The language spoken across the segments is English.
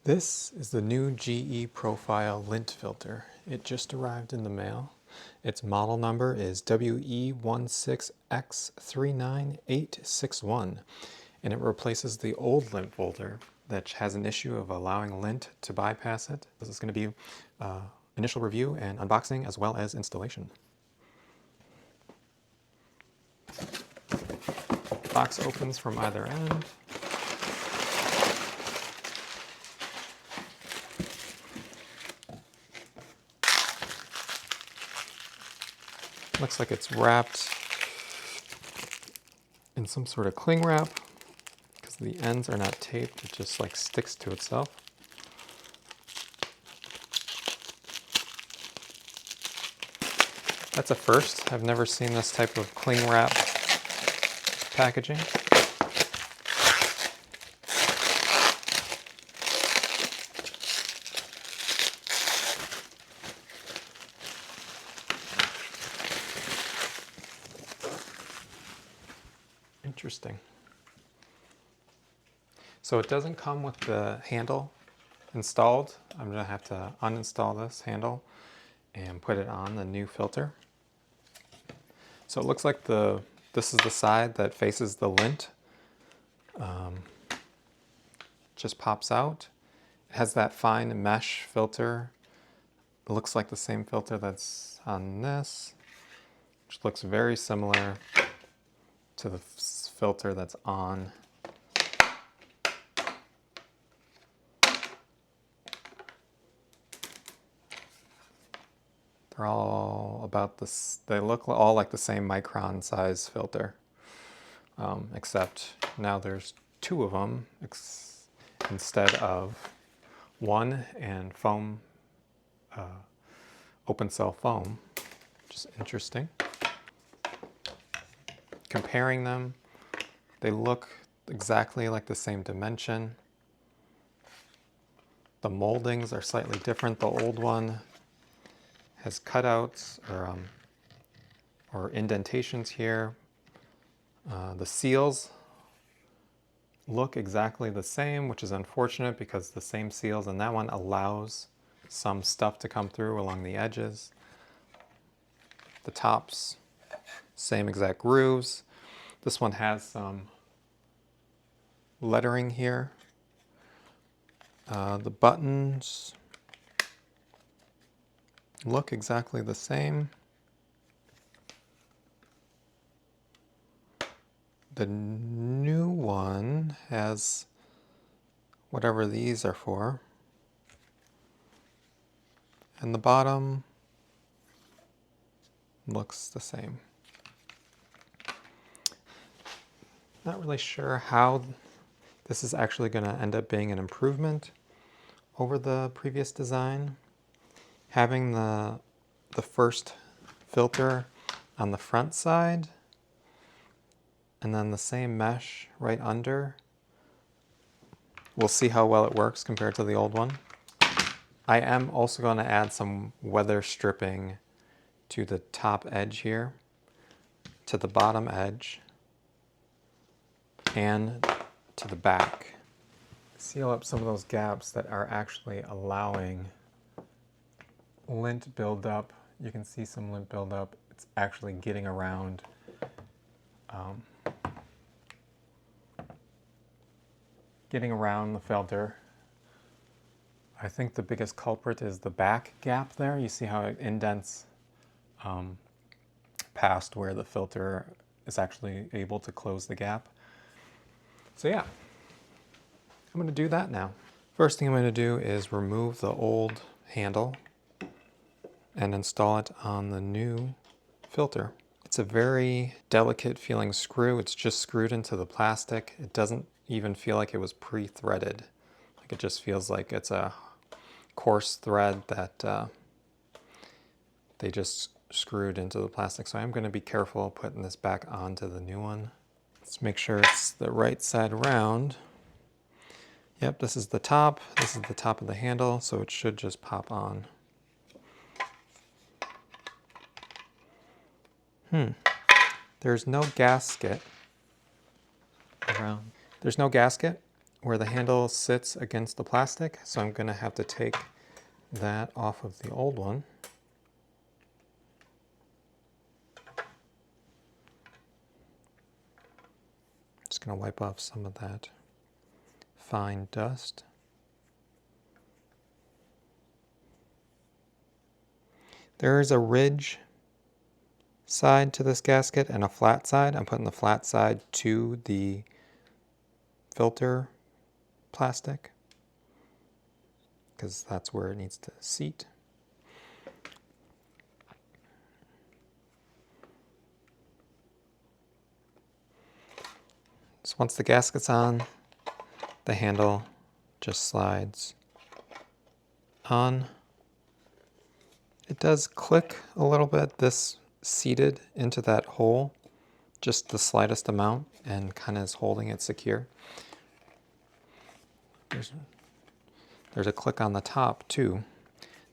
This is the new GE Profile lint filter. It just arrived in the mail. Its model number is WE16X39861, and it replaces the old lint filter that has an issue of allowing lint to bypass it. This is going to be initial review and unboxing as well as installation. Box opens from either end. Looks like it's wrapped in some sort of cling wrap because the ends are not taped, it just like sticks to itself. That's a first. I've never seen this type of cling wrap packaging. Interesting. So it doesn't come with the handle installed. I'm going to have to uninstall this handle and put it on the new filter. So it looks like this is the side that faces the lint. Just pops out. It has that fine mesh filter. It looks like the same filter that's on this, which looks very similar to the filter that's on they're all about this. They look all like the same micron size filter, except now there's two of them instead of one, and foam, open cell foam, which is interesting. Comparing them, they look exactly like the same dimension. The moldings are slightly different. The old one has cutouts or indentations here. The seals look exactly the same, which is unfortunate because the same seals in that one allows some stuff to come through along the edges. The tops, same exact grooves. This one has some lettering here. The buttons look exactly the same. The new one has whatever these are for. And the bottom looks the same. Not really sure how this is actually going to end up being an improvement over the previous design. Having the first filter on the front side and then the same mesh right under. We'll see how well it works compared to the old one. I am also going to add some weather stripping to the top edge here, to the bottom edge, and to the back. Seal up some of those gaps that are actually allowing lint buildup. You can see some lint buildup. It's actually getting around the filter. I think the biggest culprit is the back gap there. You see how it indents past where the filter is actually able to close the gap. So yeah, I'm going to do that now. First thing I'm going to do is remove the old handle and install it on the new filter. It's a very delicate feeling screw. It's just screwed into the plastic. It doesn't even feel like it was pre-threaded. Like it just feels like it's a coarse thread that they just screwed into the plastic. So I'm going to be careful putting this back onto the new one. Let's make sure it's the right side around. Yep, this is the top. This is the top of the handle, so it should just pop on. There's no gasket around. There's no gasket where the handle sits against the plastic, so I'm going to have to take that off of the old one. Just going to wipe off some of that fine dust. There is a ridge side to this gasket and a flat side. I'm putting the flat side to the filter plastic because that's where it needs to seat. So once the gasket's on, the handle just slides on. It does click a little bit, this seated into that hole, just the slightest amount, and kind of is holding it secure. There's a click on the top too,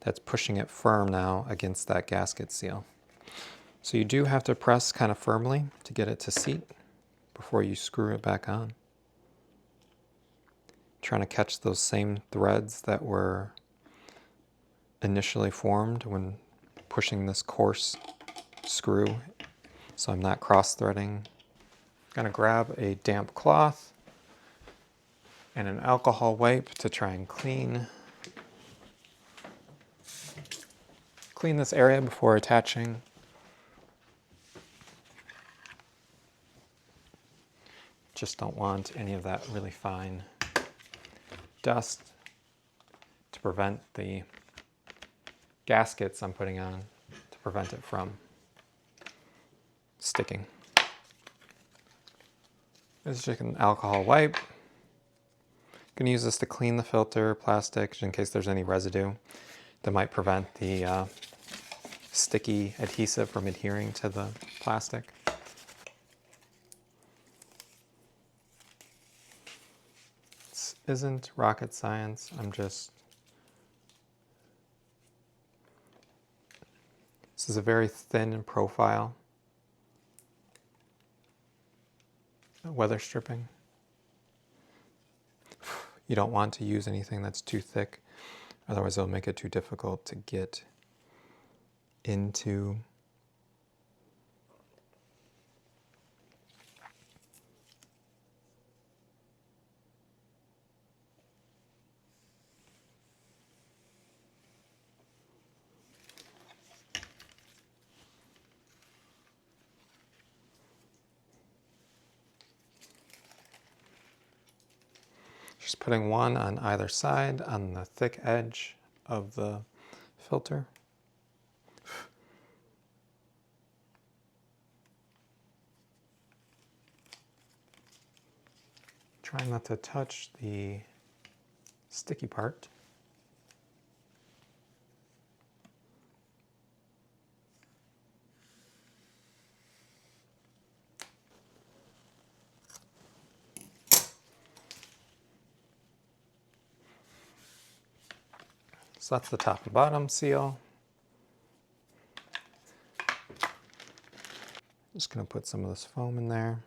that's pushing it firm now against that gasket seal. So you do have to press kind of firmly to get it to seat before you screw it back on. Trying to catch those same threads that were initially formed when pushing this coarse screw, so I'm not cross-threading. I'm going to grab a damp cloth and an alcohol wipe to try and clean this area before attaching. Just don't want any of that really fine dust to prevent the gaskets I'm putting on, to prevent it from sticking. This is just an alcohol wipe. I'm going to use this to clean the filter plastic in case there's any residue that might prevent the sticky adhesive from adhering to the plastic. This isn't rocket science. This is a very thin profile weather stripping. You don't want to use anything that's too thick, otherwise it'll make it too difficult to get into. Just putting one on either side on the thick edge of the filter. Try not to touch the sticky part. So that's the top and bottom seal. Just going to put some of this foam in there.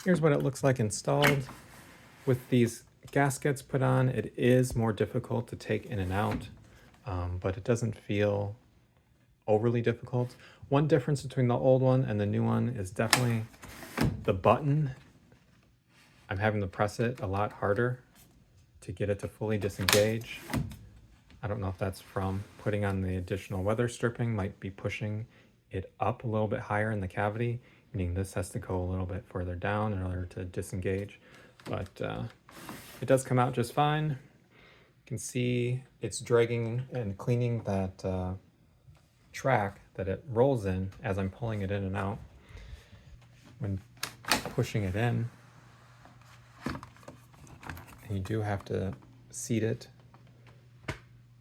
Here's what it looks like installed. With these gaskets put on, it is more difficult to take in and out, but it doesn't feel overly difficult. One difference between the old one and the new one is definitely the button. I'm having to press it a lot harder to get it to fully disengage. I don't know if that's from putting on the additional weather stripping, might be pushing it up a little bit higher in the cavity, meaning this has to go a little bit further down in order to disengage. But it does come out just fine. You can see it's dragging and cleaning that track that it rolls in as I'm pulling it in and out. When pushing it in, you do have to seat it.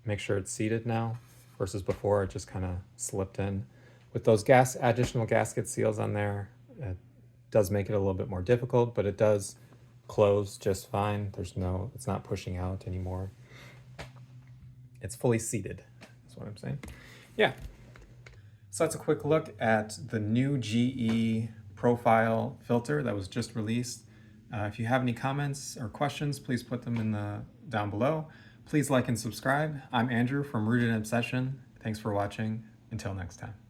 Make sure it's seated now versus before it just kind of slipped in. With those additional gasket seals on there, it does make it a little bit more difficult, but it does close just fine. It's not pushing out anymore. It's fully seated, is what I'm saying. Yeah. So that's a quick look at the new GE profile filter that was just released. If you have any comments or questions, please put them down below. Please like and subscribe. I'm Andrew from Rooted in Obsession. Thanks for watching. Until next time.